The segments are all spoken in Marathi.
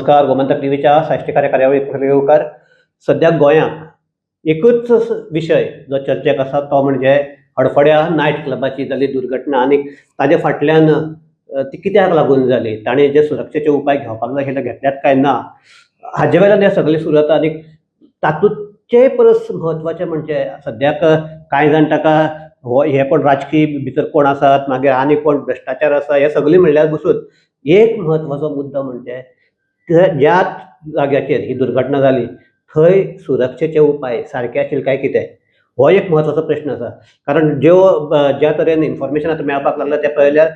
नमस्कार. गोमंतक टीव्हीच्या साहित्यकार्य कार्यावळीक येवकार. सध्या गोंयांत एकूच विशय जो चर्चेक आसा तो म्हणजे हडफड्या नायट क्लबाची जाल्ली दुर्घटना आनी ताजे फाटल्यान ती कित्याक लागून जाली, ताणें जे सुरक्षेचे उपाय घेवपाक जाय आशिल्ले घेतल्यात काय ना, हाजे वयल्यान हें सगळें सुरू जाता. आनी तातूंतचे परस म्हत्वाचें म्हणजे सद्याक कांय जाण ताका हे कोण राजकीय भितर कोण आसात, मागीर आनी कोण भ्रश्टाचार आसा, हे सगळें म्हणल्यार बसून एक म्हत्वाचो मुद्दो म्हणजे ज्या जाग्याचेर ही दुर्घटना जाली थंय सुरक्षेचे उपाय सारके आशिल्ले काय कितें, हो एक म्हत्वाचो प्रश्न आसा. कारण ज्या तरेन इन्फॉर्मेशन आतां मेळपाक लागला तें पळयल्यार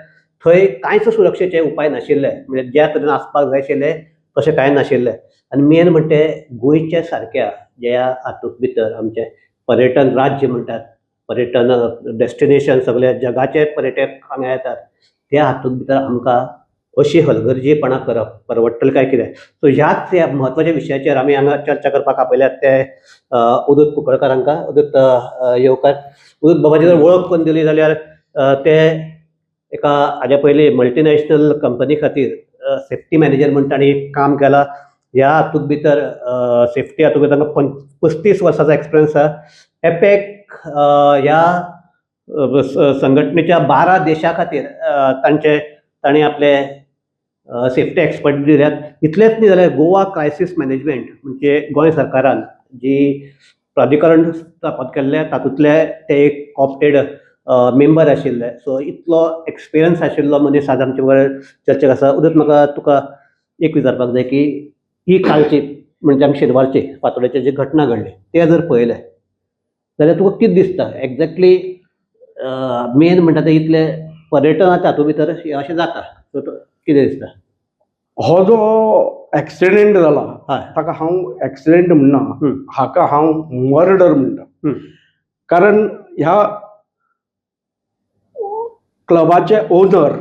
थंय कांयच सुरक्षेचे उपाय नाशिल्ले, म्हणजे ज्या तरेन आसपाक जाय आशिल्ले तशें कांय नाशिल्लें. आनी मेन म्हणजे गोंयच्या सारक्या ज्या हातूंत भितर आमचें पर्यटन राज्य म्हणटात, पर्यटन डेस्टिनेशन सगळे जगाचे पर्यटक हांगा येतात, त्या हातूंत भितर आमकां अशी हलगर्जीपणां करप परवडटलें काय कितें. सो ह्याच म्हत्वाच्या विशयाचेर आमी हांगा चर्चा करपाक आपयल्यात ते उदत कुंकळकार हांकां. उदत येवकार. उदत बाबाची जर वळख करून दिली जाल्यार ते एका हाज्या पयलीं मल्टीनॅशनल कंपनी खातीर सेफ्टी मॅनेजर म्हणून तांणी काम केलां. ह्या हातूंत भितर सेफ्टी हातूंत भितर तांकां 35 वर्सांचो एक्सपिरियन्स आसा. एपॅक ह्या संघटनेच्या 12 देशां खातीर तांणी आपले सेफ्टी एक्सपर्ट दिल्यात. इतलेंच न्ही जाल्यार गोवा क्रायसीस मॅनेजमेंट म्हणजे गोंय सरकारान जी प्राधिकरण स्थापन केल्लें तातूंतले ते एक कॉप्टेड मेंबर आशिल्ले. सो इतलो एक्सपिरियन्स आशिल्लो मनीस आज आमचे बरोबर चर्चेक आसा. उदत म्हाका तुका एक विचारपाक जाय की ही कालची म्हणजे आमची शेनवारची फांतोडेची जी घटना घडली तें जर पळयलें जाल्यार तुका कितें दिसता एक्झॅक्टली मेन म्हणटा तें इतले पर्यटनाच्या हातूंत भितर अशें जाता. सो कितें दिसता? हो जो एक्सिडेंट जाला हय. ताका हांव एक्सिडेंट म्हणना, हाका हांव मर्डर म्हणटा. कारण ह्या क्लबाचे ओनर,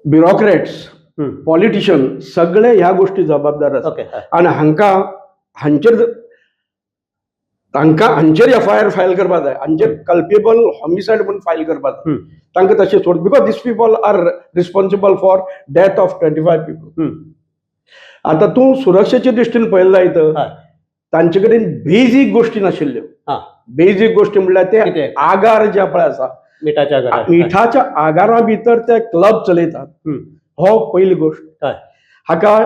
ब्युरोक्रेट्स, पॉलिटिशियन सगळे ह्या गोष्टी जबाबदार आसात. ओके. आनी हांचेर एफआयआर फायल करपाक जाय, हांचेर कल्पेबल हॉमिसायड म्हणून फायल करपाक जाय. तांकां तशें सोड, because these people are responsible for death of 25 people. आतां तूं सुरक्षेच्या दृश्टीन पळयलें जायत, तांचे कडेन बेजीक गोश्टी नाशिल्ल्यो. बेजीक गोश्टी म्हणल्यार ते आगार जे पळय आसा, मिठाच्या आगारा भितर ते क्लब चलयतात. हो पयली गोश्ट. हाका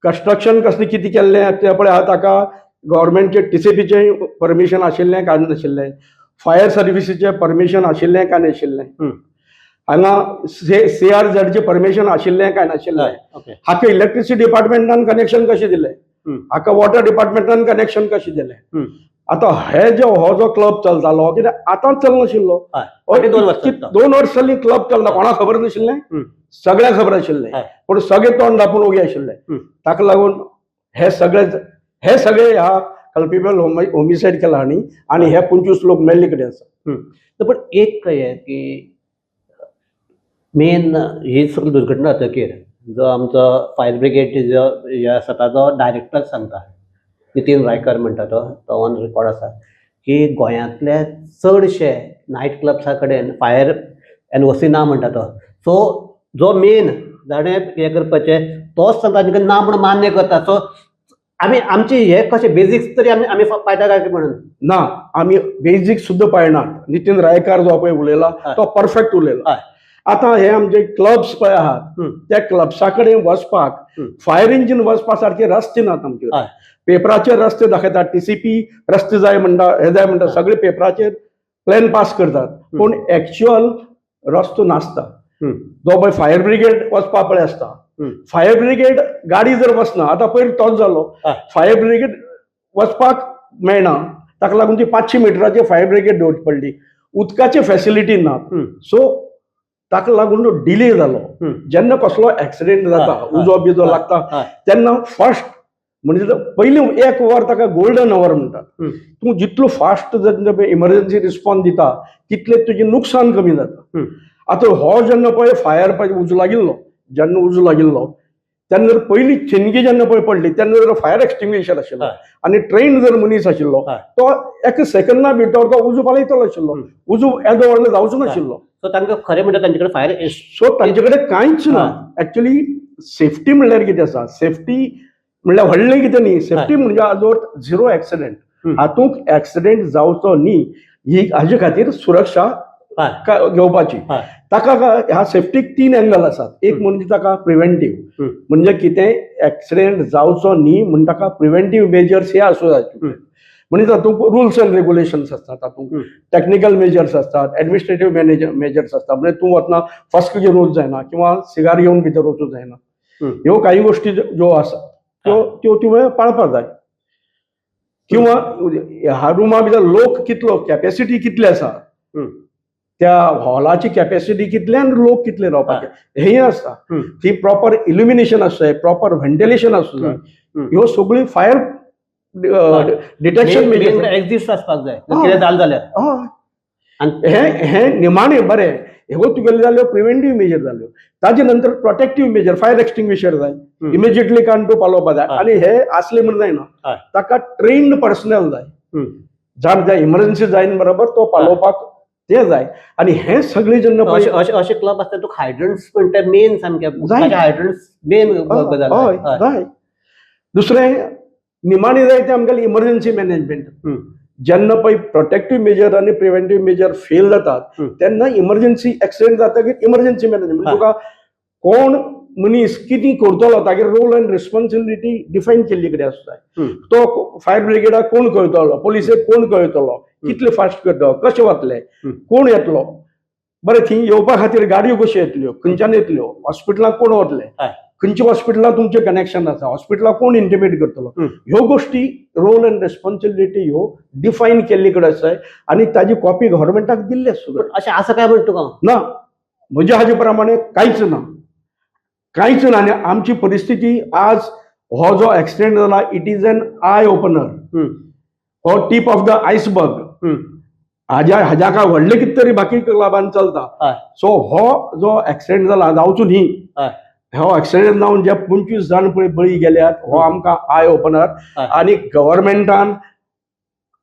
कंस्ट्रक्शन कसलें कितें केल्लें ते पळय, ताका गव्हर्मेंटचे टीसीपीचे परमिशन आशिल्लें काय नाशिल्लें, फायर सर्विसीचे परमिशन आशिल्लें काय नाशिल्लें, हांगा CRZ परमिशन आशिल्लें काय नाशिल्लें, हाका इलेक्ट्रिसिटी डिपार्टमेंटान कनेक्शन कशें दिलें, हाका वॉटर डिपार्टमेंटान कनेक्शन कशें दिलें. आतां हो जो क्लब चलतालो कित्याक आतांच चलनाशिल्लो, 2 वर्स जालीं क्लब चलता. कोणाक खबर नाशिल्लें? सगळ्यांक खबर आशिल्लें, पूण सगळे तोंड धांपून उगे आशिल्ले. ताका लागून हे सगळे ह्या कल्पेबल होमिसायड केला हांणी, आनी हे 25 लोक मेल्ले कडेन आसा. पण एक कळ्ळें की मेन ही सगळी दुर्घटना जातकीर जो आमचो फायर ब्रिगेड जो हे आसा ताजो डायरेक्टर सांगता, नितीन रायकर म्हणटा तो ऑन रेकॉर्ड आसा की गोंयांतले चडशे नायट क्लब्सा कडेन फायर NOC ना म्हणटा तो. सो जो मेन जाणें हें करपाचें तोच सांगता आनी ना म्हणून मान्य करता. सो आमची हे कशें बेजिक्स तरी आमी पायता काय म्हणून ना, आमी बेजीक सुद्दां पाळनात. नितीन रायकार जो पळय उलयला तो परफेक्ट उलयला. आतां हे आमचे क्लब्स पळय आहात, त्या क्लब्सा कडेन वचपाक फायर इंजीन वचपा सारके रस्ते नात आमचे. पेपराचेर रस्ते दाखयतात, TCP रस्ते जाय म्हणटा, हे जाय म्हणटा, सगळे पेपराचेर प्लॅन पास करतात, पूण एक्च्युअल रस्तो नासता. जो पळय फायर ब्रिगेड वचपा पळय आसता, फायर ब्रिगेड गाडी जर वचना, आतां पयर तोच जालो, फायर ब्रिगेड वचपाक मेळना, ताका लागून ती 500 मिटराची फायर ब्रिगेड दवरची पडली. उदकाची फॅसिलिटी नात, सो ताका लागून डिले जालो. जेन्ना कसलो एक्सिडेंट जाता, उजो बिजो लागता, तेन्ना फर्स्ट म्हणजे पयलीं 1 वर ताका गोल्डन अवर म्हणटात. तूं जितलो फास्ट इमर्जन्सी रिस्पॉन्स दिता तितलें तुजें नुकसान कमी जाता. आतां हो जेन्ना पळय फायर उजो लागिल्लो तेन्ना पयलीं चिनगी जेन्ना पळय पडली तेन्ना जर फायर एक्सटिंग्विशर आशिल्लो आनी ट्रेन जर मनीस आशिल्लो तो 1 सेकंदा भितर तो उजो पालयतलो आशिल्लो. उजो येदो व्हडलो जावचो नाशिल्लो. सो तांकां खरें म्हणटा तांचे कडेन फायर सो तांचे कडेन कांयच ना. एक्चुअली सेफ्टी म्हणल्यार कितें आसा, सेफ्टी म्हणल्यार व्हडलें कितें न्ही, सेफ्टी म्हणजे आजवर झिरो एक्सिडेंट. हातूंत एक्सिडेंट जावचो न्ही ही हाजे खातीर सुरक्षा घेवपाची. ताका ह्या सेफ्टीक 3 एंगल आसात. एक म्हणजे ताका प्रिव्हेंटीव, म्हणजे कितें एक्सिडेंट जावचो न्ही म्हण ताका प्रिव्हेंटीव मेजर्स हे आसूं जाय. म्हणजे तातूंत रुल्स अँड रेग्युलेशन्स आसतात, तातूंत टेक्निकल मेजर्स असतात, ऍडमिनिस्ट्रेटिव्ह मेजर्स असतात. म्हणजे तूं वतना फस्क घेवन वच जायना किंवा सिगार घेवन भितर वचूं जायना. ह्यो काही गोष्टी ज्यो आसा त्यो तुवें पाळपाक जाय. किंवा ह्या रुमा भितर लोक कितलो, कॅपॅसिटी कितली आसा, त्या हॉलाची कॅपॅसिटी कितल्यान लोक कितले रावपाचे हेय आसता. ती प्रॉपर इल्युमिनेशन आसूं जाय, प्रॉपर व्हेंटिलेशन आसूं जाय. ह्यो सगळी फायर डिटेक्शन मेजर एक्झिस्ट आसपाक जाय कितें जालें जाल्यार. हे निमाणे बरें, ह्यो तुगेल्यो जाल्यो प्रिव्हेंटीव मेजर जाल्यो. ताजे नंतर प्रोटेक्टीव मेजर, फायर एक्सटिंग्विशर जाय, इमिजिएटली काडून तूं पालोवपाक जाय. आनी हे असले म्हणून जायना, ताका ट्रेन्ड पर्सनल जाय, जाण इमर्जन्सी जायन बरोबर तो पालोवपाक ते जाय. आनी हे सगळे जेन्ना अशे क्लब आसता तुका हायड्रंट्स म्हणटा मेन सामके हायड्रंट्स मेन जाय. दुसरें निमाणे जाय ते आमगेलें इमर्जन्सी मॅनेजमेंट. जेन्ना पळय प्रोटेक्टीव मेजर आनी प्रिव्हेंटीव मेजर फेल जातात तेन्ना इमर्जन्सी एक्सिडेंट जातकीर इमर्जन्सी मॅनेजमेंट तुका कोण मनीस कितें करतलो तागेर रोल अँड रिस्पॉन्सिबिलिटी डिफायन केल्ली कडेन आसूं जाय. तो फायर ब्रिगेडाक कोण कळयतलो, पुलिसेक कोण कळयतलो, कितले फास्ट करतलो, कशे वतले, कोण येतलो, बरें थंय येवपा खातीर गाडयो कश्यो येतल्यो, खंयच्यान येतल्यो, हॉस्पिटलाक कोण वतले, खंयच्या हॉस्पिटलाक तुमचें कनेक्शन आसा, हॉस्पिटलाक कोण इंटिमेट करतलो, ह्यो गोष्टी रोल अँड रिस्पॉन्सिबिलिटी ह्यो डिफायन केल्ली कडेन आसाय. आनी ताजी कॉपी गव्हर्मेंटाक दिल्ली आसता. अशें आसा काय म्हणटा तुका? ना, म्हज्या हाजे प्रमाणे कांयच ना, कांयच ना. आनी आमची परिस्थिती आज हो जो एक्सिडेंट जाला it is an eye opener, हो टीप ऑफ द आयसबर्ग. हाज्या काय व्हडले कितें तरी बाकी क्लबान चलता. सो हो जो एक्सिडेंट जाला जावचो न्ही, हो एक्सिडेंट जावन जे 25 जाण पळय बळी गेल्यात हो आमकां आय ओपनर. आनी गव्हर्मेंटान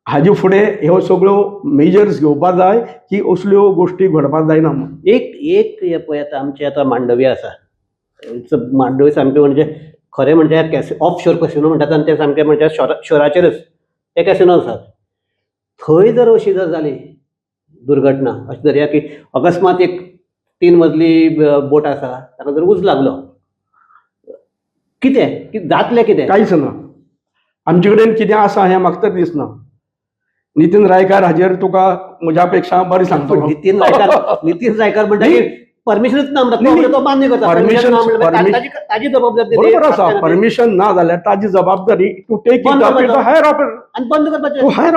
हाजे फुडें ह्यो सगळ्यो मेजर्स घेवपाक जाय की असल्यो गोश्टी घडपाक जायना म्हणून. एक हे पळय आतां आमचे आतां मांडवी आसा, मांडवी सामके म्हणजे खरें म्हणजे ऑफ शोर कॅसिनो म्हणटात आनी ते सामके म्हणजे शोराचेरच ते कॅसिनो आसात. थंय जर अशी जर जाली दुर्घटना, अशें धरया की अकस्मात एक 3 मजली बोट आसा ताका जर उज लागलो, कितें जातलें कितें? कांयच ना. आमचे कडेन कितें आसा हें म्हाका तर दिसना. नितीन रायकार हाजेर तुका म्हज्या पेक्षा बरें सांगता. नितीन रायकार म्हणटा की परमिशनच ना म्हणटा, तो मान्य करता. ताजी जबाबदारी बरोबर आसा, परमिशन ना जाल्यार ताजी जबाबदारी to take it higher operator आनी बंद करपाचें. तूं हायर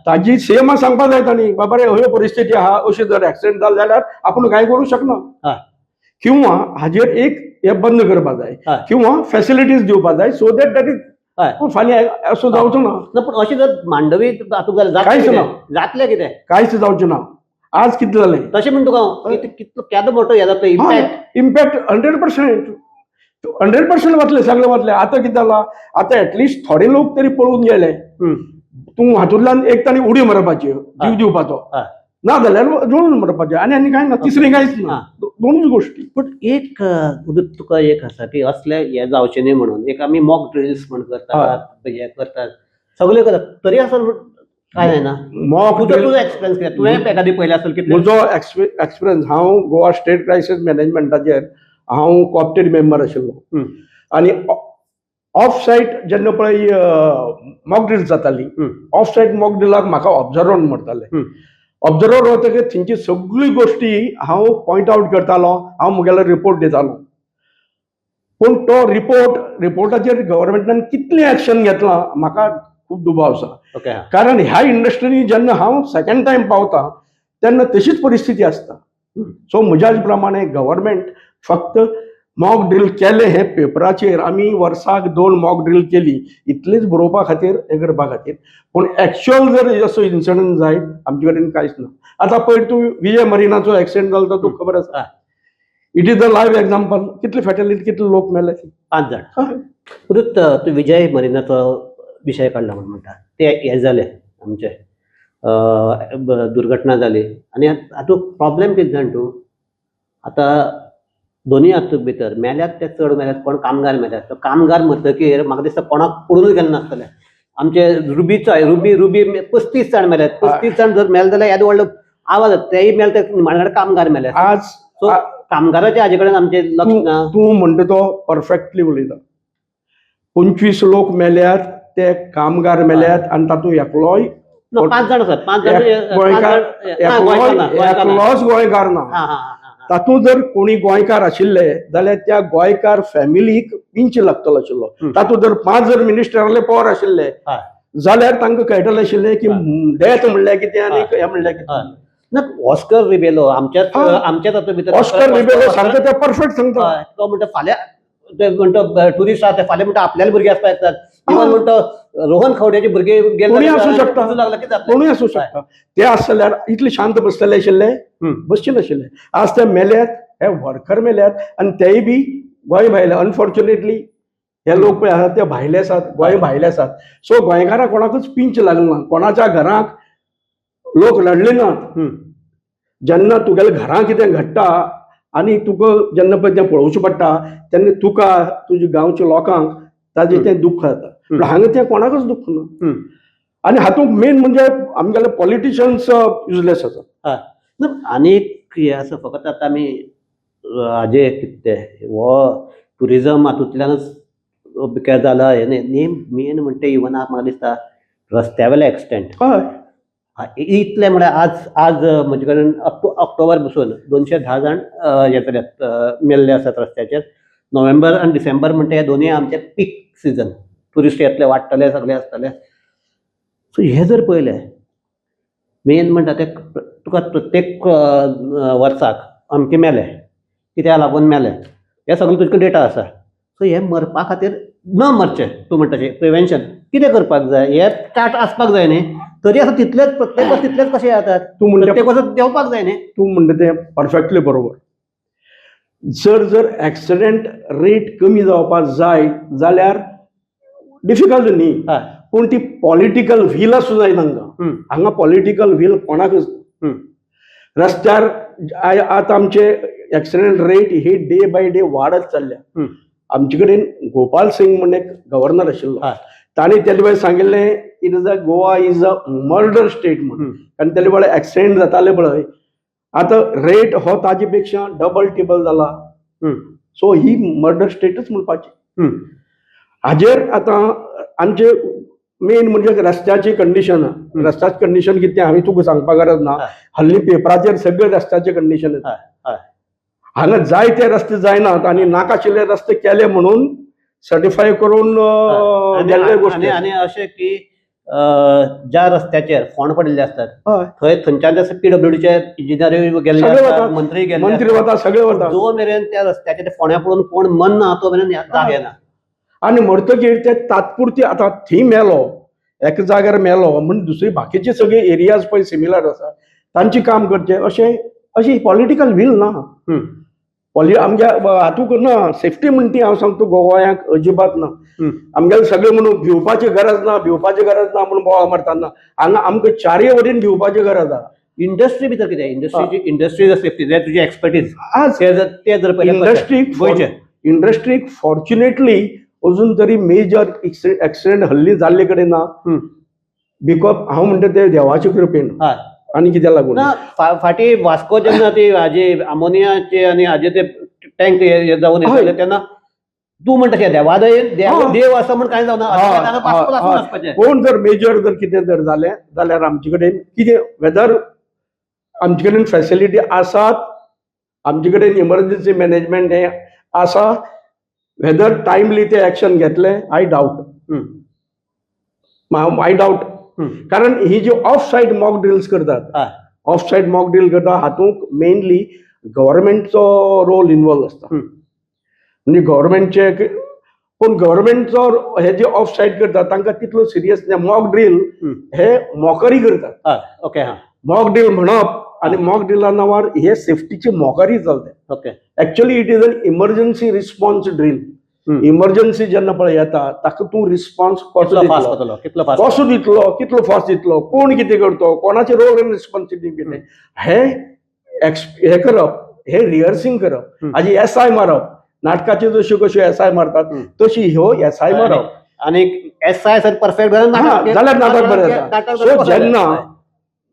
ताजी सीएमा सांगपाक जाय तांणी बाबा रे ह्यो परिस्थिती आहा, अशी जर एक्सिडेंट जालो जाल्यार आपूण कांय करूं शकना. किंवा हाजेर एक हे बंद करपाक जाय किंवा फॅसिलिटीज दिवपाक जाय सो दॅट दॅट इज फाल्यां असो जावचो ना. पूण अशें जर मांडवी कांयच ना, जातलें कितें? कांयच जावचें ना. आज कितें जालें तशें म्हण तुका कितलो केदो मोठो हे जाता इम्पॅक्ट 100% वतले, सगळे वतले. आतां कितें जालां, आतां एटलिस्ट थोडे लोक तरी पळून गेले. तूं हातूंतल्यान एक ताणी उडी मारपाची, जीव दिवपाचो, ना जाल्यार जोडून मारपाचें, आनी कांय ना. तिसरी कांयच ना, दोनूच गोश्टी. पूण एक तुका एक आसा की असले हे जावचें न्ही म्हणून एक आमी मॉक ड्रिल्स म्हण करतात, हे करतात, सगळे करतात, तरी आसत काय जायना. तुजो एक्सपिरियन्स कितें? तुवें एखादी पयलें आसत कितलें? म्हजो एक्सपिरियन्स, हांव गोवा स्टेट क्रायसीस मॅनेजमेंटाचेर हांव कॉपटेड मेंबर आशिल्लो. आनी ऑफ सायट जेन्ना पळय मॉक ड्रिल जाताली, ऑफ सायट मॉक ड्रिलाक म्हाका ऑब्झर्वर म्हणटाले. ऑब्झर्वर वतकीर थंयची सगळी गोश्टी हांव पॉयंट आवट करतालो, हांव म्हगेलो रिपोर्ट दितालो. पूण तो रिपोर्टाचेर गव्हर्मेंटान कितली एक्शन घेतलां म्हाका खूब दुबाव आसा. कारण ह्या इंडस्ट्रीनी जेन्ना हांव सेकंड टायम पावता तेन्ना तशीच परिस्थिती आसता. सो म्हज्या प्रमाणे गव्हर्मेंट फक्त मॉक ड्रिल केले हे पेपराचेर, आमी वर्साक 2 मॉक ड्रिल केली इतलेच बरोवपा खातीर, हे करपा खातीर. पूण एक्च्युअल जर असो इन्सिडंट जायत आमचे कडेन कांयच ना. आतां पळय तूं विजय मरिनाचो एक्सिडेंट जालो तो तुका खबर आसा. It is the live example. कितले फॅटलिटी, कितले लोक मेले, 5 जाण. परत तूं विजय मरिनाचो विशय काडला म्हणटा ते हे जाले आमचे दुर्घटना जाली. आनी हातूंत प्रॉब्लेम कितें जाण तूं, आतां दोन्ही हातूंत भितर मेल्यात ते चड मेल्यात, कोण कामगार मेल्यात. तो कामगार मरतकीर म्हाका दिसता कोणाक पडूनच गेले नासतले. आमचे रुबीचो आहे, रुबी 35 जाण मेल्यात. 35 जाण जर मेले जाल्यार येदो व्हडलो आवाज येता. तेय मेले ते निमाणे कामगार मेले. आज सो कामगाराच्या हाजे कडेन आमचे लक्ष ना. तू म्हणटा तो परफेक्टली उलयता. 25 लोक मेल्यात, ते कामगार मेल्यात, आणि तातूंत एकलोय 5 जाण आसात. 5 जाण एकलोच गोंयकार ना. तातूंत जर कोणी गोंयकार आशिल्ले जाल्यार त्या गोंयकार फॅमिलीक पिंच लागतलो आशिल्लो. तातूंत जर 5 जर मिनिस्टराले पॉवर आशिल्ले जाल्यार तांकां कळटलें आशिल्लें की डेथ म्हणल्यार कितें आनी हे म्हणल्यार कितें. ना ऑस्कर रिबेलो आमच्याच हातूंत भितर ऑस्कर रिबेलो सांगता ते परफेक्ट सांगता. तो म्हणटा फाल्यां ते म्हणटा टुरिस्ट आहा ते फाल्यां म्हणटा आपल्याले भुरगे आसपा येतात. इवन म्हणटा रोहन खंवटेचे भुरगे कोणी आसूं शकता, लागला कितें जातलें. कोणूय आसूं शकता. ते आसल्यार इतले शांत बसतले आशिल्ले, बसचे नाशिल्ले. आज ते मेल्यात, हे वर्कर मेल्यात, आणि तेय बी गोंय भायले. अनफॉर्च्युनेटली हे लोक पळय आसात ते भायले आसात, गोंय भायले आसात. सो गोंयकारांक कोणाकूच पिंच लागना. कोणाच्या घरांक लोक लढले नात. जेन्ना तुगेल्या घरां कितें घडटा आनी तुका जेन्ना पळय तें पळोवचें पडटा तेन्ना तुका तुज्या गांवच्या लोकांक ताजें तें दुख्ख जाता. पूण हांगा तें कोणाकूच दुख्ख ना. आनी हातूंत मेन म्हणजे आमगेले पॉलिटिशियन्स युजलेस आसात. आनी हे आसा फकत आतां आमी हाजे कितें तें हो टुरिजम हातूंतल्यानच बिकॉज जाला. हे न्ही मेन म्हणटा इवन म्हाका दिसता रस्त्या वेले एक्सिडेंट. हय, इतले म्हळ्यार आज म्हजे कडेन ऑक्टोबर पसून 210 जाण हे जाल्यात मेल्ले आसात रस्त्याचेर. नोव्हेंबर आनी डिसेंबर म्हणटा हे दोनूय आमचे पीक सिजन. ट्युरिस्ट येतले, वाडटले, सगळे आसतले. सो हे जर पळयलें मेन म्हणटा ते तुका प्रत्येक वर्साक अमके मेले, कित्याक लागून मेले हे सगळे तुजे डेटा आसा. सो हे मरपा खातीर न मरचे तूं म्हणटा प्रिव्हेन्शन कितें करपाक जाय, हे स्टार्ट आसपाक जाय न्ही. तरी आतां तितलेच प्रत्येक वर्स तितलेच कशे जातात. तूं म्हणटा प्रत्येक वर्स देंवपाक जाय न्ही. तूं म्हणटा तें परफेक्टली बरोबर. जर एक्सिडेंट रेट कमी जावपाक जाय जाल्यार डिफिकल्ट न्ही. पूण ती पॉलिटिकल व्हील आसूं जाय तांकां. हांगा पॉलिटिकल व्हील कोणाकूच. रस्त्यार आतां आमचे accident rate he day by day वाडत चल्ल्या. आमचे कडेन गोपाल सिंग म्हणून एक गव्हर्नर आशिल्लो. ताणें तेजे वेळी सांगिल्लें it is Goa is a murder state म्हणून. आनी तेजे वेळी एक्सिडेंट जाताले पळय आतां रेट हो ताजे पेक्षा डबल टिबल जाला. सो ही मर्डर स्टेटच म्हणपाची. हाजेर आतां आमचे मेन म्हणजे रस्त्याची कंडिशन. रस्त्याची कंडिशन कितें हांवें तुका सांगपाक गरज ना. हल्ली पेपराचेर सगळे रस्त्याचे कंडिशन येता. हांगा जायते रस्ते जायनात आनी नाकाशिल्ले रस्ते केले म्हणून सर्टिफाय करून गेल्ले गोश्टी. आनी अशें की ज्या रस्त्याचेर फोंड पडिल्ले आसतात थंय थंयच्यान PWDचे इंजिनियर गेल्ले आसतात, मंत्री वता, सगळे वता. जो मेरेन त्या रस्त्याचे ते फोंड्या पडून कोण मनना तो मेरेन जाग येना. आनी मरतकीर ते तात्पुरती आतां थंय मेलो, एका जाग्यार मेलो म्हणून दुसरी बाकीचे सगळे एरियाज पळय सिमिलर आसा तांची काम करचे अशी पॉलिटिकल व्हील ना. आमच्या हातूंक ना सेफ्टी म्हणटा ती हांव सांगता गोंयांक अजिबात ना. आमगेले सगळे म्हणून भिवपाची गरज ना म्हणून बोवाळ मारतना हांगा आमकां चारय वटेन भिवपाची गरज आहा. इंडस्ट्री भितर कितें इंडस्ट्री सेफ्टी जाय तुजी एक्सपर्टीज आज ते जर इंडस्ट्रीक फॉर्च्युनेटली अजून तरी मेजर एक्सिडेंट हल्ली जाल्ले कडेन ना. बिकॉज हांव म्हणटा ते देवाचे कृपेन. आनी कित्याक लागून फाटी वास्को जेन्ना ती हाजी आमोनियाचे आनी हाजे ते टँक जावन येताले तेन्ना तूं म्हणटा देवादय देव आसा म्हण कांय जावना. कोण जर मेजर जर कितें जर जालें जाल्यार आमचे कडेन कितें वेदर आमचे कडेन फॅसिलिटी आसात, आमचे कडेन इमर्जन्सी मॅनेजमेंट हे आसा. वेदर टायमली ते एक्शन घेतले आय डावट. कारण ही जी ऑफ सायड मॉक ड्रिल्स करतात, ऑफ सायड मॉक ड्रिल करता हातूंक मेनली गव्हर्नमेंटचो रोल इन्वॉल्व आसता. म्हणजे गव्हर्नमेंटचे पूण गव्हर्नमेंटचो हे जे ऑफ सायड करतात तांकां तितलो सिरियस मॉक ड्रिल हे मॉकरी करतात. ओके, मॉक ड्रिल म्हणप आनी मॉक ड्रिला नांवार हे सेफ्टीची मॉकरी चलता. Okay, actually it is N emergency response drill. Emergency जेन्ना पळय येता ताका तूं रिस्पॉन्स कसो दितलो, कितलो फास्ट दितलो, कोण कितें करतो, कोणाचे रोल एंड रिस्पॉन्सिबिलिटी कितें हे करप हे रिहर्सिंग करप हम्म. हाजी SI मारप नाटकाचे जश्यो कश्यो SI मारतात तशी ह्यो SI मारप आणि SI सर परफेक्ट जाल्यार नाटक बरें जाता. सो जेन्ना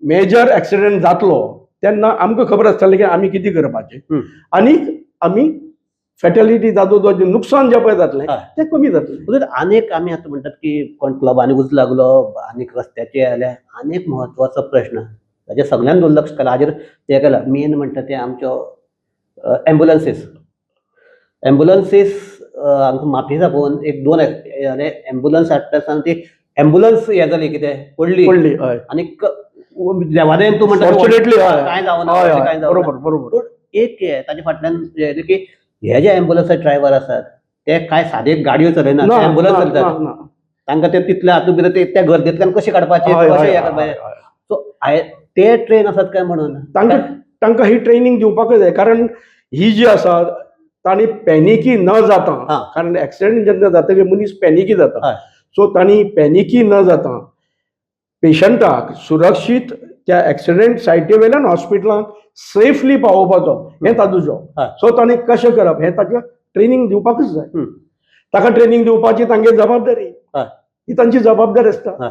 मेजर एक्सिडेंट जातलो तेन्ना आमकां खबर आसतालें की आमी कितें करपाचें आनी आमी फॅटॅलिटी जातो जें नुकसान जें पळय जातलें तें कमी जातलें. अनेक आम्ही आता म्हणतात की कोण क्लबांनी उज लागलो अनेक रस्त्याचे आले अनेक महत्वाचो प्रश्न ताजे सगळ्यान दुर्लक्ष केला हाजेर ते केला मेन म्हणटा ते आमच्यो एम्ब्युलन्सीस आमकां म्हापी साकून एक 2 एम्ब्युलन्स हाडटा आसतना ती एम्ब्युलन्स हे जाली कितें पडली हय आनी देवादेन तूं म्हणटा फॉर्च्युनेटली काय जावना काय जावना बरोबर बरोबर. पूण एक ताजे फाटल्यान जें की हे जे एम्ब्युलन्स ड्रायव्हर आसात ते काय सादे गाडयो चलयनात ना, एम्ब्युलन्स ना, चलतात ना, ना. तांकां ते तितल्या हातूंत भितर त्या गर्देंतल्यान कशें काडपाचें हय, कशें हय, हें हय, करपाचें हय. सो ते ट्रेन आसात काय म्हणून तांकां ही ट्रेनिंग दिवपाकच जाय कारण ही जी आसा तांणी पॅनिकी न जाता कारण एक्सिडेंट जेन्ना जातकीर मनीस पॅनिकी जाता सो तांणी पॅनिकी न जाता पेशंटाक सुरक्षीत त्या एक्सिडेंट सायटी वयल्यान हॉस्पिटलांत सेफली पावोवपाचो हें ताजो जॉब. सो तांणी कशें करप हें ताका ट्रेनिंग दिवपाकच जाय. ताका ट्रेनिंग दिवपाची तांगे जबाबदारी ही तांची जबाबदारी आसता.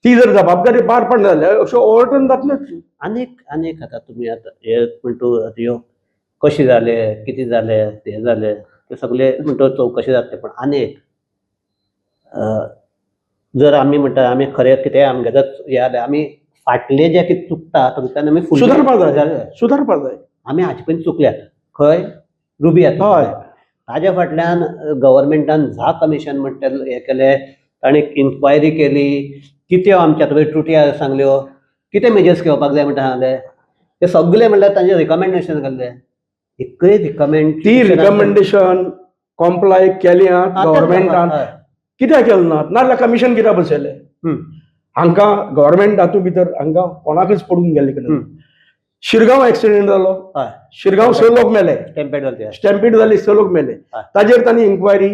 ती जर जबाबदारी पार पडना जाल्यार अश्यो ओव्हरटर्न जातल्योच. अनेक आता तुम्ही आता हे म्हणतो ह्यो कशें जालें कितें जालें तें जालें ते सगळे म्हणतो चवकशी जातले पण अनेक जर आमी म्हणटा आमी खरें कितें आमगे जर हें जालें आमी फाटले जे कितें चुकता तातूंतल्यान आमी सुदारपाक जाय. आमी हाजे पयलीं चुकल्यात खंय रुबियात हय ताज्या फाटल्यान गव्हर्मेंटान झा कमिशन म्हणटा हें केलें ताणें इन्क्वायरी केली कितें आमच्या थंय त्रुटी सांगल्यो कितें मेजर्स घेवपाक जाय म्हणटा सांगलें ते सगळे म्हणल्यार तांचे रिकमेंडेशन घाल्ले एकय रिकमेंडेशन कॉम्प्लाय केल्या गव्हर्मेंटान कित्याक केलें ना नाजाल्यार कमिशन कित्याक बसयलें हांकां गव्हर्मेंट हातूंत भितर हांकां कोणाकच पडून गेले कडेन शिरगांव एक्सिडेंट जालो शिरगांव 6 लोक मेले स्टॅम्पीड जाली 6 लोक मेले ताजेर तांणी इन्क्वायरी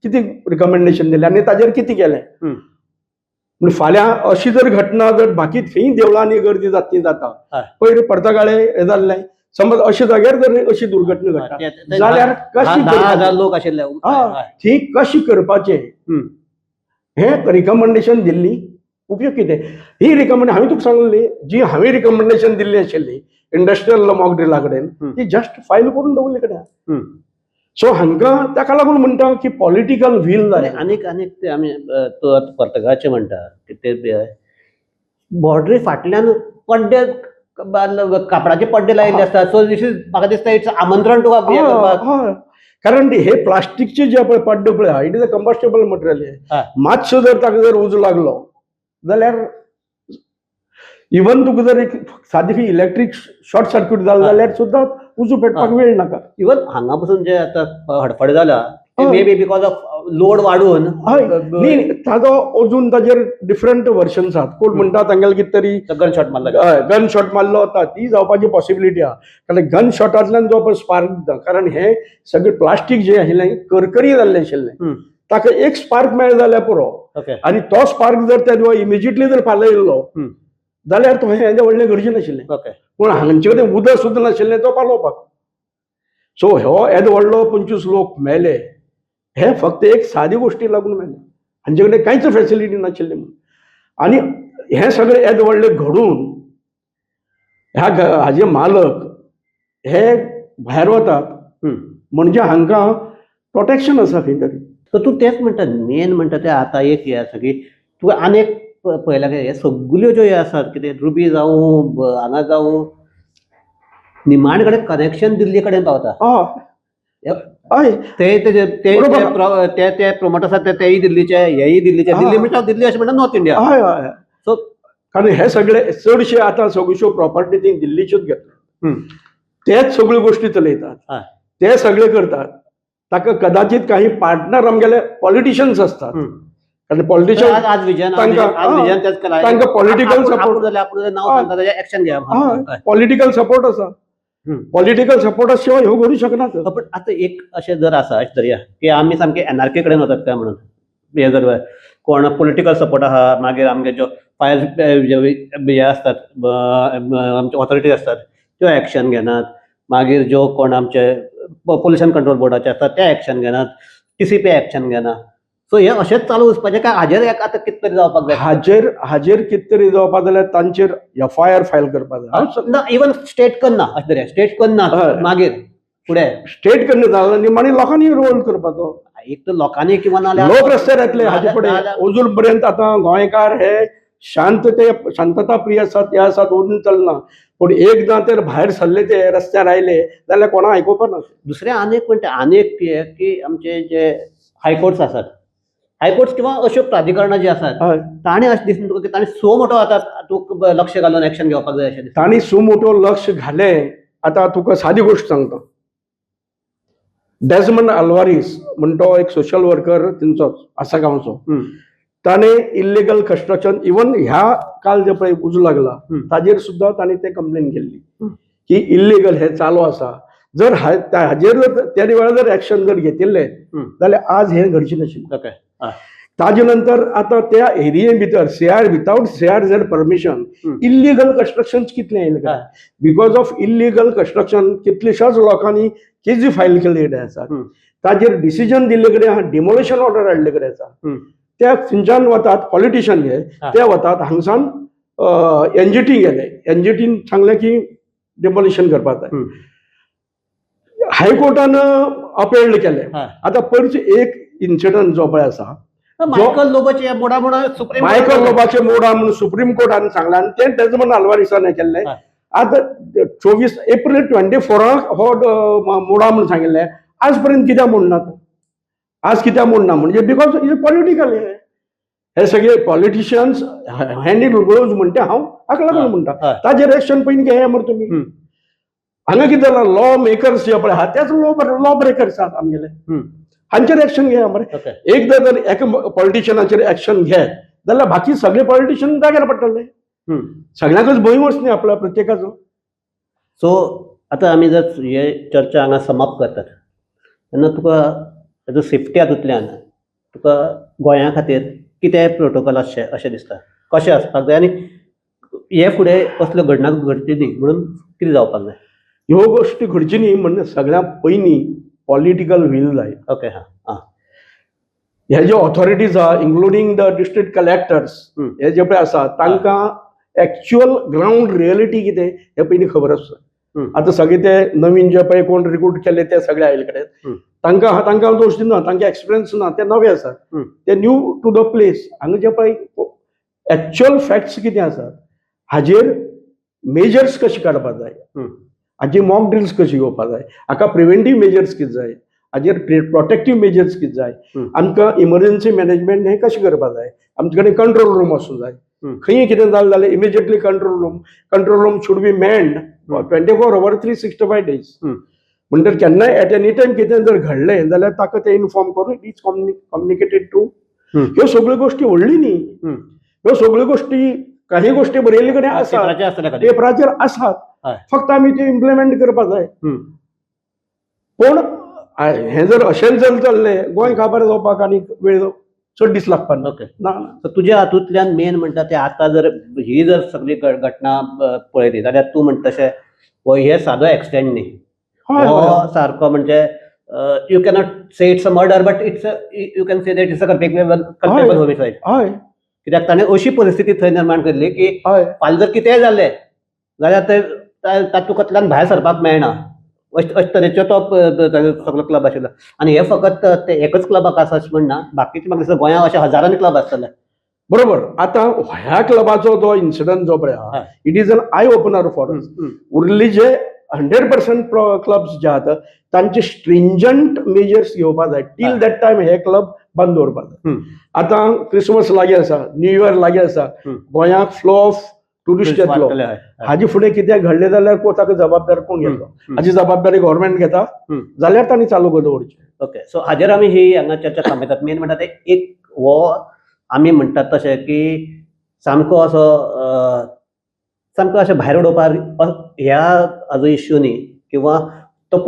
कितें रिकमेंडेशन दिलें आनी ताजेर कितें केलें म्हणजे फाल्यां अशी जर घटना जर बाकी खंय देवळांनी गर्दी जाता जाता पयर पर्तगाळे हे जाल्लें समज अशे जाग्यार जर अशी दुर्घटना घडटा जाल्यार कशी 10,000 लोक आशिल्ले ती कशी करपाचें हें रिकमेंडेशन दिल्ली उपयोग कितें ही रिकमेंडेशन हांवें तुका सांगली जी हांवें रिकमेंडेशन दिल्ली आशिल्ली इंडस्ट्रियल मॉक ड्रिला कडेन ती जस्ट फायल करून दवरले कडेन सो हांकां ताका लागून म्हणटा की पॉलिटिकल व्हील जाय आनीक ते आमी तो पर्तगाळचे म्हणटा की ते बॉर्डरी फाटल्यान पड्डे कापडाचे पड्डे लायिल्ले आसतात सो दिस इज म्हाका दिसता इट्स आमंत्रण तुका हें करपाक कारण हे प्लास्टिकचे जे पळय पड्डे पळय it is a combustible material मातसो जर ताका जर उजो लागलो जाल्यार इवन तुका जर एक सादी इलेक्ट्रीक शॉर्ट सर्क्यूट जालो जाल्यार सुद्दां उजो पेटपाक वेळ नाका. इवन हांगा पसून जे आतां हडफड जाला may be because of load वाडून न्ही ताजो अजून ताजेर डिफरंट वर्शन्स आहात कोण म्हणटा तांगेले कितें तरी गन शॉट मारलो वता ती जावपाची पॉसिबिलिटी आहा कारण गन शॉटांतल्यान जो पळय स्पार्क जाता कारण हे सगळें प्लास्टीक जें आशिल्लें करकरी जाल्लें आशिल्लें ताका एक स्पार्क मेळ्ळो जाल्यार पुरो आनी तो स्पार्क जर त्या इमिजिएटली जर पालयलो जाल्यार तो हें व्हडलें गरजे नाशिल्लें पूण हांचे कडेन उदक सुद्दां नाशिल्लें तो पालोवपाक सो हो येदो व्हडलो 25 लोक मेले हे फक्त एक सादी गोश्टी लागून मेले हांचे कडेन कांयच फॅसिलिटी नाशिल्ली म्हणून आनी हे सगळें येदो व्हडलें घडून हाजे मालक हे भायर वतात म्हणजे हांकां प्रोटेक्शन आसा खंय तरी सो तूं तेच म्हणटा मेन म्हणटा ते आतां एक हे आसा की तूं आनीक पळयलां हे सगल्यो ज्यो हे आसात कितें रुबी जावं हांगा जावं निमाणे कडेन कनेक्शन दिल्ली कडेन पावता ते प्रमोटर आसात तेय दिल्लीचे हेय दिल्लीचे दिल्ली म्हणटा दिल्ली अशें म्हणटा नॉर्थ इंडिया सो कारण हे सगळे चडशे आतां सगळ्यो प्रॉपर्टी ती दिल्लीच्योच घेतात तेच सगळ्यो गोश्टी चलयतात ते सगळे करतात ताका कदाचित काही पार्टनर आमगेले पॉलिटिशियन्स असतात कारण पॉलिटिशियन तांकां पॉलिटिकल पॉलिटिकल सपोर्ट आसा पॉलिटिकल सपोर्टा शिवाय ह्यो घडूं शकना. पण आतां एक अशें जर आसा अशें धरया की आमी सामके एनआरके कडेन वतात काय म्हणून हे जर कोण पॉलिटिकल सपोर्ट आहा मागीर आमगे ज्यो फायर हे असतात आमच्यो ऑथॉरिटीज असतात त्यो एक्शन घेनात मागीर ज्यो कोण आमचे पोल्युशन कंट्रोल बोर्डाचे आसा ते एक्शन घेनात, TCP एक्शन घेना. सो हे अशेंच चालू वचपाचें काय हाजेर एक आतां कितें तरी जावपाक जाय? हाजेर कितें तरी जावपा जाल्यार तांचेर FIR फायल करपा जाय. ना इवन स्टेट करना अशें तरी स्टेट करना हय. मागीर फुडें स्टेट करना जाल्यार आनी लोकांनी रोल करपाचो. एक तर लोकांनी किंवा नाल्यार लोक रस्त्यार येतले हाजे फुडें. अजून पर्यंत आतां गोंयकार हे शांतता प्रिय आसात, हे आसात, अजून चलना. पूण एकदां तर भायर सरले ते रस्त्यार आयले जाल्यार कोणा आयकुपा ना. दुसरें आनीक म्हणटा आनीक कितें की आमचे जे हायकोर्ट्स आसात, हायकोर्ट्स किंवा अश्यो प्राधिकरणां जी आसात हय. ताणें अशें दिसता तुका की ताणें सो मोठो आतां तूं लक्ष घालून एक्शन घेवपाक जाय अशें दिसता. तांणी सुमोटो लक्ष घालें. आतां तुका सादी गोश्ट सांगता. डेजमंड आल्वारीस म्हणून तो एक सोशल वर्कर तेंचोच आसा गांवचो. ताणे इल्लिगल कन्स्ट्रक्शन इवन ह्या काल जे पळय उजो लागला ताजेर सुद्दां ताणी ते कंप्लेन केल्ली की इल्लिगल हे चालू आसा. जर हाजेर जर त्या वेळार जर एक्शन जर घेतिल्लें जाल्यार आज हे घडचें नाशिल्लें. ओके. ताजे नंतर आता त्या एरिये भितर without CRZ permission illegal construction कितले येयले काय. बिकॉज ऑफ इल्लिगल कन्स्ट्रक्शन कितलेशाच लोकांनी केजी फायल केल्ले आसा. ताजेर डिसिजन दिल्ले कडेन आहा, डिमोलिशन ऑर्डर हाडले कडेन आसा. त्या थंयच्यान वतात पॉलिटिशियन हे ते वतात हांगसान NGT गेले. NGTन सांगलें की डिमोलिशन करपाक जाय. हायकोर्टान अपेल्ड केलें. आतां पयरचे एक इन्सिडंट जो पळय आसा मायकल लोबाचे मोडा सुप्रीम मायकल लोबाचे मोडा म्हणून सुप्रीम कोर्टान सांगला आनी ते डेजमंड आल्वारीसान केल्लें. आतां 24 एप्रील 24 हो मोडा म्हणून सांगिल्लें. आज पर्यंत कित्याक मोडनात? आज कित्याक मोडना म्हणजे बिकॉज इज पॉलिटिकल. हे सगळे पॉलिटिशियन्स हँड इन ग्लोव्ज म्हणटे हांव हाका लागून म्हणटा. ताजेर एक्शन पयलीं घे मरे तुमी. हांगा कितें जालां लॉ मेकर्स जे पळय आहा तेच लॉ ब्रेकर्स आहात आमगेले. हांचेर एक्शन घेया मरे. एकदां जर एका पॉलिटिशियनाचेर एक्शन घेत जाल्यार बाकी सगळे पॉलिटिशियन जाग्यार पडटले. सगळ्यांकच भंय वचनी आपल्या प्रत्येकाचो. सो आतां आमी जर हे चर्चा हांगा समाप्त करतात तेन्ना तुका हेजो सेफ्टी हातूंतल्यान तुका गोंया खातीर कितें प्रोटोकॉल आसचे अशें दिसता? कशें आसपाक जाय आनी हे फुडें कसल्यो घडना घडची न्ही म्हणून कितें जावपाक जाय? ह्यो गोश्टी घडची न्ही म्हणजे सगळ्यांत पयलीं पॉलिटिकल वील जाय. ओके. हे जे ऑथॉरिटीज आहा इन्क्लुडींग द डिस्ट्रिक्ट कलेक्टर्स हे जे पळय आसा तांकां एक्च्युअल ग्राउंड रियलिटी कितें हे पयलीं खबर आसता. आतां सगळे ते नवीन जे पळय कोण रिक्रूट केले ते सगळे आयले कडेन तांकां दोश दिना. तांकां एक्सपिरियन्स ना. ते नवे आसात. ते न्यू टू द प्लेस. हांगा जे पळय एक्च्युअल फॅक्ट्स कितें आसात हाजेर मेजर्स कशे काडपाक जाय, हाजी मॉक ड्रिल्स कशी घेवपाक जाय, हाका प्रिव्हेंटीव मेजर्स कितें जाय, हाजेर प्रोटेक्टीव मेजर्स कितें जाय, आमकां इमर्जन्सी मॅनेजमेंट हें कशें करपाक जाय, आमचे कडेन कंट्रोल रूम आसूं जाय. खंय कितें जालें जाल्यार immediately control room should be manned 24 hours 365 days. म्हणटकीर केन्नाय एट एनी टायम कितें जर घडलें जाल्यार ताका ते इन्फॉर्म करून इट इज कम्युनिकेटेड टू. ह्यो सगळ्यो गोश्टी व्हडली न्ही. ह्यो सगळ्यो गोश्टी काही गोश्टी बरयल्ले कडेन आसात, पेपराचेर आसात. फक्त आमी ते इम्प्लिमेंट करपाक जाय. पूण हें जर अशेंच जर चल्लें गोंय काबार जावपाक आनी वेळ चड दीस लागपाक ना. तुज्या हातूंतल्यान मेन म्हणटा ते आतां जर ही जर सगळी घटना पळयली जाल्यार तूं म्हणटा तशें हे सादो एक्सिडेंट न्ही. हो सारको म्हणजे you cannot say it's a murder but it's you can say that it's a culpable homicide. कित्याक ताणें अशी परिस्थिती थंय निर्माण केल्ली की फाल्यां जर कितेंय जालें जाल्यार तातूंतल्यान भायर सरपाक मेळना. अशे तरेचो तो सगळो क्लब आशिल्लो. आनी हे फकत ते एकच क्लबाक आसा अशें म्हणना. बाकीचे म्हाका दिसता गोंयांत अशे हजारांनी क्लब आसतले. बरोबर. आतां ह्या क्लबाचो जो इन्सिडंट जो पळय आहा it is an eye opener for us. उरली जे 100% क्लब्स जे आहात तांचे स्ट्रिंजंट मेजर्स घेवपाक जाय. टील दॅट टायम हे क्लब बंद दवरपाक जाय. आतां क्रिसमस लागीं आसा, न्यू इयर लागीं आसा, गोंयांक फ्लो ऑफ टुरिस्ट येतलो. हाजे फुडें कितें घडलें जाल्यार ताका जबाबदार कोण घेतलो? हाजी जबाबदारी गव्हर्मेंट घेता जाल्यार तांणी चालू दवरचें. ओके. सो हाजेर आमी ही हांगा चर्चा थांबयतात. मेन म्हणटा ते एक हो आमी म्हणटात तशें की सामको अशें भायर उडोवपाक ह्या हाजो इश्यू न्ही किंवा तो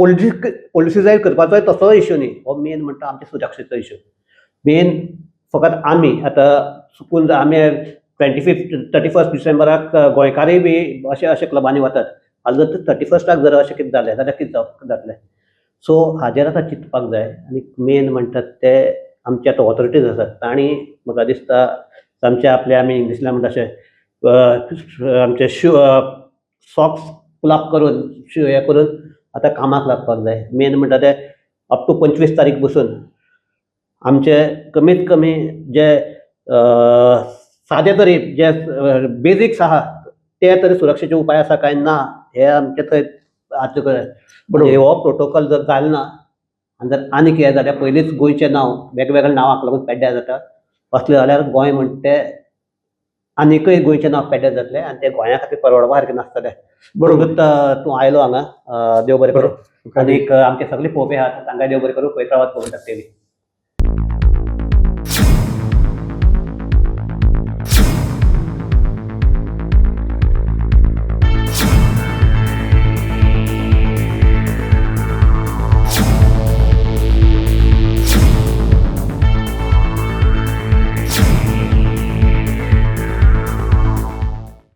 पॉलिटिसायज करपाचोय तसो इश्यू न्ही. हो मेन म्हणटा आमच्या सुरक्षेचो इश्यू. मेन फकत आमी आतां चुकून आमी 31 डिसेंबराक गोंयकारूय बी अशे क्लबांनी वतात. फाल्यां जर 31st जर अशें कितें जालें जाल्यार कितें जातलें. सो हाजेर आतां चिंतपाक जाय. आनी मेन म्हणटात ते आमचे आतां ऑथॉरिटीज आसात तांणी म्हाका दिसता आमचे आपले आमी इंग्लिशींतल्यान म्हणटा अशें आमचे सॉक्स पुल अप करून हें करून आतां कामाक लागपाक जाय. मेन म्हणटा ते अप टू 25 तारीख बसून आमचे कमीत कमी जे सादे तरी जे बेजिक्स आहा ते तरी सुरक्षेचे उपाय आसा काय ना हे आमचे थंय आतां हो प्रोटोकॉल जर जालो ना आनी जर आनी कितें जाल्यार पयलींच गोंयचें नांव वेगवेगळ्या नांवाक लागून पेड्ड्यार जाता. असलें जाल्यार गोंय म्हणटा तें आनीकय गोंयचें नांव पेड्ड्यार जातलें आनी तें गोंया खातीर परवडपा सारकें नासतलें. बरोबर. तूं आयलो हांगा देव बरें करूं. आनीक आमचे सगळे पळोवपी आहात तांकां देव बरें करूं. पळयता वच पळोवंक शकतली.